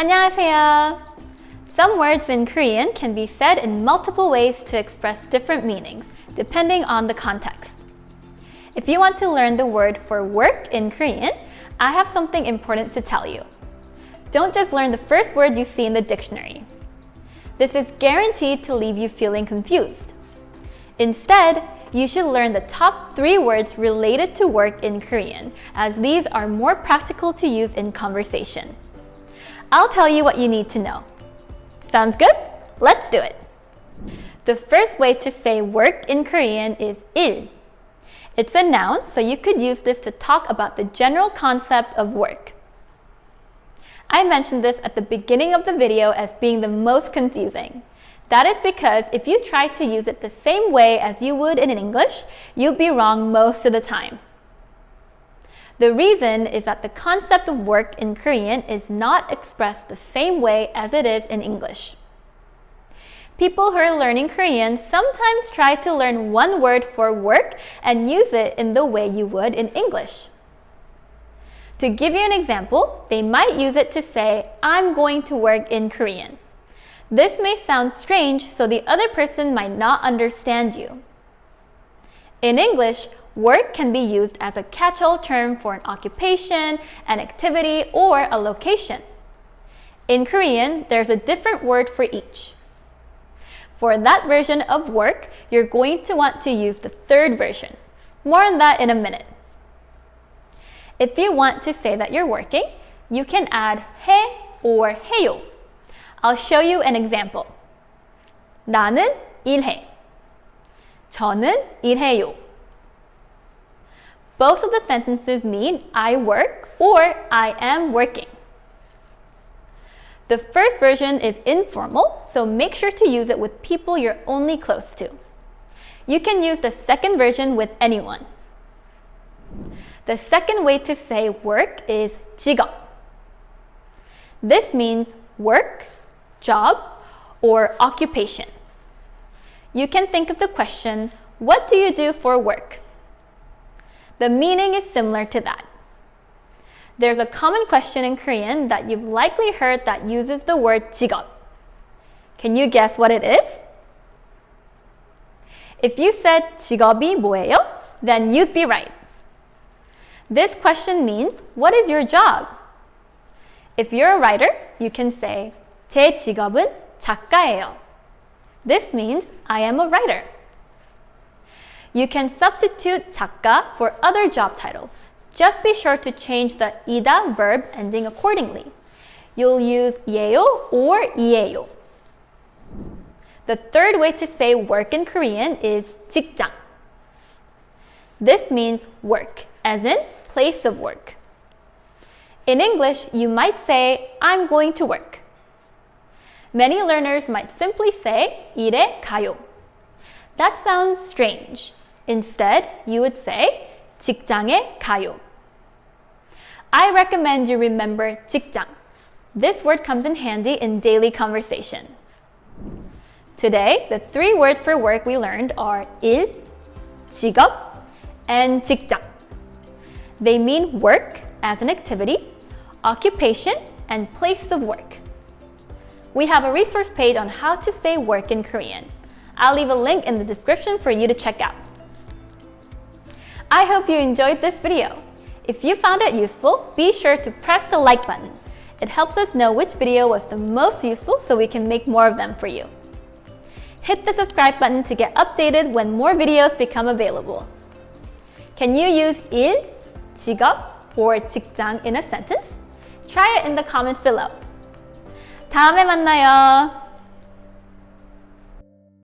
안녕하세요. Some words in Korean can be said in multiple ways to express different meanings, depending on the context. If you want to learn the word for work in Korean, I have something important to tell you. Don't just learn the first word you see in the dictionary. This is guaranteed to leave you feeling confused. Instead, you should learn the top 3 words related to work in Korean, as these are more practical to use in conversation. I'll tell you what you need to know. Sounds good? Let's do it. The first way to say work in Korean is 일. It's a noun, so you could use this to talk about the general concept of work. I mentioned this at the beginning of the video as being the most confusing. That is because if you try to use it the same way as you would in English, you'll be wrong most of the time. The reason is that the concept of work in Korean is not expressed the same way as it is in English. People who are learning Korean sometimes try to learn one word for work and use it in the way you would in English. To give you an example, they might use it to say, I'm going to work in Korean. This may sound strange, so the other person might not understand you. In English, work can be used as a catch-all term for an occupation, an activity, or a location. In Korean, there's a different word for each. For that version of work, you're going to want to use the third version. More on that in a minute. If you want to say that you're working, you can add 해 or 해요. I'll show you an example. 나는 일해. 저는 일해요. Both of the sentences mean I work or I am working. The first version is informal, so make sure to use it with people you're only close to. You can use the second version with anyone. The second way to say work is 직업. This means work, job, or occupation. You can think of the question, what do you do for work? The meaning is similar to that. There's a common question in Korean that you've likely heard that uses the word 직업. Can you guess what it is? If you said 직업이 뭐예요? Then you'd be right. This question means, what is your job? If you're a writer, you can say, 제 직업은 작가예요. This means, I am a writer. You can substitute 작가 for other job titles. Just be sure to change the 이다 verb ending accordingly. You'll use 예요 or 이예요. The third way to say work in Korean is 직장. This means work, as in place of work. In English, you might say, I'm going to work. Many learners might simply say, 일에 가요. That sounds strange. Instead, you would say, 직장에 가요. I recommend you remember 직장. This word comes in handy in daily conversation. Today, the 3 words for work we learned are 일, 직업, and 직장. They mean work as an activity, occupation, and place of work. We have a resource page on how to say work in Korean. I'll leave a link in the description for you to check out. I hope you enjoyed this video. If you found it useful, be sure to press the like button. It helps us know which video was the most useful so we can make more of them for you. Hit the subscribe button to get updated when more videos become available. Can you use 일, 직업, or 직장 in a sentence? Try it in the comments below. 다음에 만나요.